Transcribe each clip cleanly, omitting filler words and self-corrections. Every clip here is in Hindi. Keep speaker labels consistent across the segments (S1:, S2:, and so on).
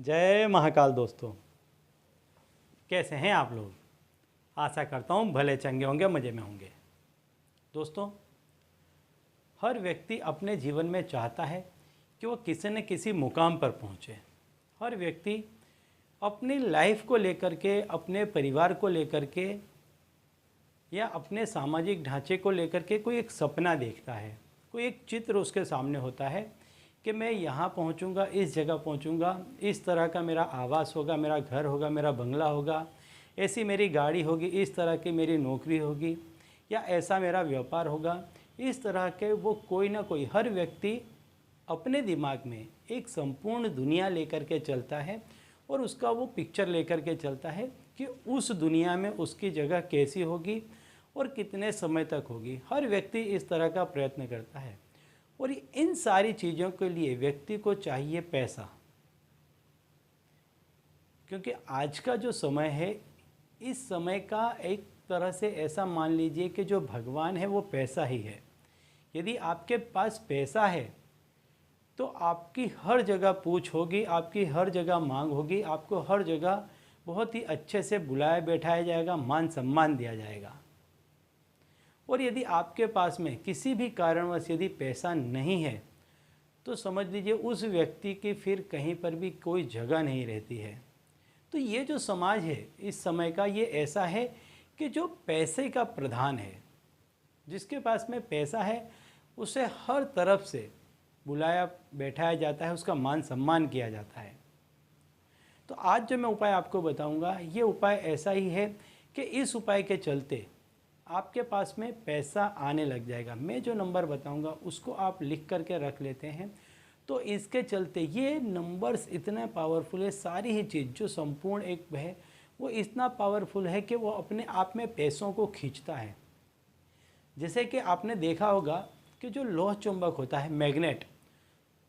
S1: जय महाकाल दोस्तों, कैसे हैं आप लोग। आशा करता हूँ भले चंगे होंगे, मज़े में होंगे। दोस्तों, हर व्यक्ति अपने जीवन में चाहता है कि वो किसी न किसी मुकाम पर पहुँचे। हर व्यक्ति अपनी लाइफ को लेकर के, अपने परिवार को लेकर के या अपने सामाजिक ढांचे को लेकर के कोई एक सपना देखता है, कोई एक चित्र उसके सामने होता है कि मैं यहाँ पहुँचूँगा, इस जगह पहुँचूँगा, इस तरह का मेरा आवास होगा, मेरा घर होगा, मेरा बंगला होगा, ऐसी मेरी गाड़ी होगी, इस तरह की मेरी नौकरी होगी या ऐसा मेरा व्यापार होगा। इस तरह के वो कोई ना कोई, हर व्यक्ति अपने दिमाग में एक संपूर्ण दुनिया लेकर के चलता है और उसका वो पिक्चर लेकर के चलता है कि उस दुनिया में उसकी जगह कैसी होगी और कितने समय तक होगी। हर व्यक्ति इस तरह का प्रयत्न करता है और इन सारी चीज़ों के लिए व्यक्ति को चाहिए पैसा, क्योंकि आज का जो समय है, इस समय का एक तरह से ऐसा मान लीजिए कि जो भगवान है वो पैसा ही है। यदि आपके पास पैसा है तो आपकी हर जगह पूछ होगी, आपकी हर जगह मांग होगी, आपको हर जगह बहुत ही अच्छे से बुलाया बैठाया जाएगा, मान सम्मान दिया जाएगा। और यदि आपके पास में किसी भी कारणवश यदि पैसा नहीं है तो समझ लीजिए उस व्यक्ति की फिर कहीं पर भी कोई जगह नहीं रहती है। तो ये जो समाज है इस समय का, ये ऐसा है कि जो पैसे का प्रधान है, जिसके पास में पैसा है उसे हर तरफ से बुलाया बैठाया जाता है, उसका मान सम्मान किया जाता है। तो आज जो मैं उपाय आपको बताऊंगा, ये उपाय ऐसा ही है कि इस उपाय के चलते आपके पास में पैसा आने लग जाएगा। मैं जो नंबर बताऊंगा उसको आप लिख करके रख लेते हैं, तो इसके चलते ये नंबर्स इतने पावरफुल है, सारी ही चीज़ जो संपूर्ण एक है वो इतना पावरफुल है कि वो अपने आप में पैसों को खींचता है। जैसे कि आपने देखा होगा कि जो लोह चुंबक होता है, मैग्नेट,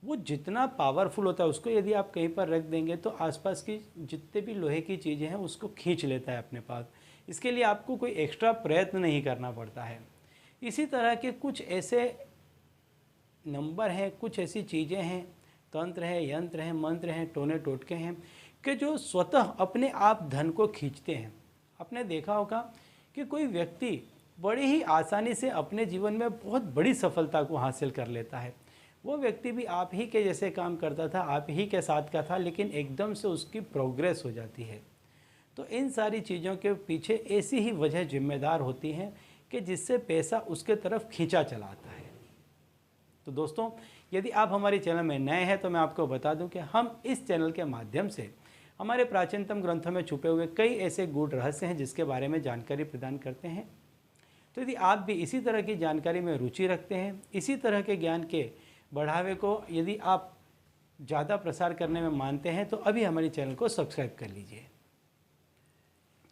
S1: वो जितना पावरफुल होता है उसको यदि आप कहीं पर रख देंगे तो आसपास की जितने भी लोहे की चीज़ें हैं उसको खींच लेता है अपने पास। इसके लिए आपको कोई एक्स्ट्रा प्रयत्न नहीं करना पड़ता है। इसी तरह के कुछ ऐसे नंबर हैं, कुछ ऐसी चीज़ें हैं, तंत्र हैं, यंत्र हैं, मंत्र हैं, टोने टोटके हैं कि जो स्वतः अपने आप धन को खींचते हैं। आपने देखा होगा कि कोई व्यक्ति बड़ी ही आसानी से अपने जीवन में बहुत बड़ी सफलता को हासिल कर लेता है। वो व्यक्ति भी आप ही के जैसे काम करता था, आप ही के साथ का था, लेकिन एकदम से उसकी प्रोग्रेस हो जाती है। तो इन सारी चीज़ों के पीछे ऐसी ही वजह जिम्मेदार होती हैं कि जिससे पैसा उसके तरफ खींचा चला आता है। तो दोस्तों, यदि आप हमारे चैनल में नए हैं तो मैं आपको बता दूं कि हम इस चैनल के माध्यम से हमारे प्राचीनतम ग्रंथों में छुपे हुए कई ऐसे गूढ़ रहस्य हैं जिसके बारे में जानकारी प्रदान करते हैं। तो यदि आप भी इसी तरह की जानकारी में रुचि रखते हैं, इसी तरह के ज्ञान के बढ़ावे को यदि आप ज़्यादा प्रसार करने में मानते हैं, तो अभी हमारे चैनल को सब्सक्राइब कर लीजिए।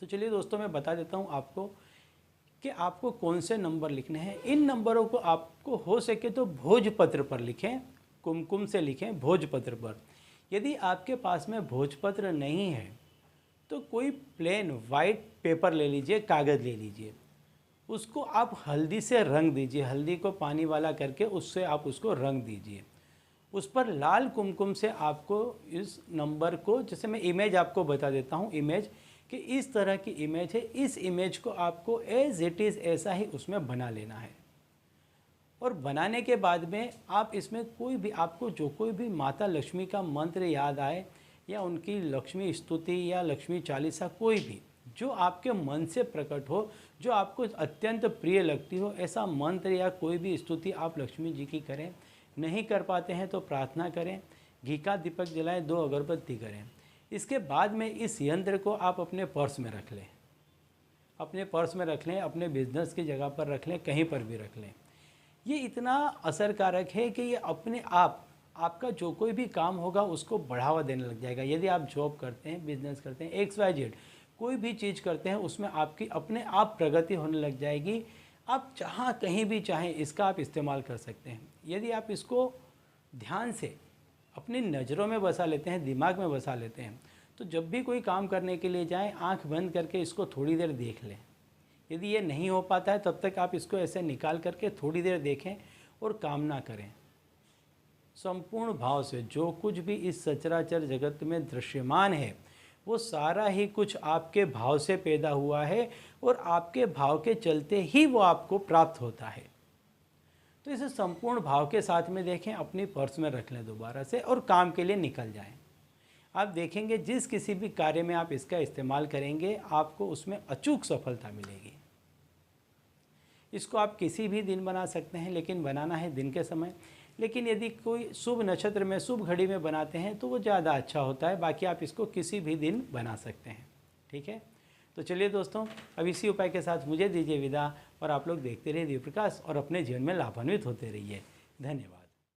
S1: तो चलिए दोस्तों, मैं बता देता हूँ आपको कि आपको कौन से नंबर लिखने हैं। इन नंबरों को आपको हो सके तो भोजपत्र पर लिखें, कुमकुम से लिखें भोजपत्र पर। यदि आपके पास में भोजपत्र नहीं है तो कोई प्लेन वाइट पेपर ले लीजिए, कागज़ ले लीजिए, उसको आप हल्दी से रंग दीजिए, हल्दी को पानी वाला करके उससे आप उसको रंग दीजिए। उस पर लाल कुमकुम से आपको इस नंबर को, जैसे मैं इमेज आपको बता देता हूँ, इमेज कि इस तरह की इमेज है, इस इमेज को आपको एज इट इज़ ऐसा ही उसमें बना लेना है। और बनाने के बाद में आप इसमें कोई भी, आपको जो कोई भी माता लक्ष्मी का मंत्र याद आए या उनकी लक्ष्मी स्तुति या लक्ष्मी चालीसा, कोई भी जो आपके मन से प्रकट हो, जो आपको अत्यंत प्रिय लगती हो, ऐसा मंत्र या कोई भी स्तुति आप लक्ष्मी जी की करें। नहीं कर पाते हैं तो प्रार्थना करें, घी का दीपक जलाएं, 2 अगरबत्ती करें। इसके बाद में इस यंत्र को आप अपने पर्स में रख लें, अपने पर्स में रख लें, अपने बिजनेस की जगह पर रख लें, कहीं पर भी रख लें। ये इतना असरकारक है कि ये अपने आप आपका जो कोई भी काम होगा उसको बढ़ावा देने लग जाएगा। यदि आप जॉब करते हैं, बिजनेस करते हैं, XYZ कोई भी चीज़ करते हैं, उसमें आपकी अपने आप प्रगति होने लग जाएगी। आप जहाँ कहीं भी चाहें इसका आप इस्तेमाल कर सकते हैं। यदि आप इसको ध्यान से अपनी नज़रों में बसा लेते हैं, दिमाग में बसा लेते हैं, तो जब भी कोई काम करने के लिए जाएं, आंख बंद करके इसको थोड़ी देर देख लें। यदि ये नहीं हो पाता है तब तक आप इसको ऐसे निकाल करके थोड़ी देर देखें और काम ना करें। संपूर्ण भाव से जो कुछ भी इस सचराचर जगत में दृश्यमान है वो सारा ही कुछ आपके भाव से पैदा हुआ है और आपके भाव के चलते ही वो आपको प्राप्त होता है। तो इसे संपूर्ण भाव के साथ में देखें, अपनी पर्स में रख लें दोबारा से और काम के लिए निकल जाएं। आप देखेंगे जिस किसी भी कार्य में आप इसका इस्तेमाल करेंगे आपको उसमें अचूक सफलता मिलेगी। इसको आप किसी भी दिन बना सकते हैं, लेकिन बनाना है दिन के समय। लेकिन यदि कोई शुभ नक्षत्र में, शुभ घड़ी में बनाते हैं तो वो ज़्यादा अच्छा होता है। बाकी आप इसको किसी भी दिन बना सकते हैं। ठीक है, तो चलिए दोस्तों, अब इसी उपाय के साथ मुझे दीजिए विदा और आप लोग देखते रहिए दिव्य प्रकाश और अपने जीवन में लाभान्वित होते रहिए। धन्यवाद।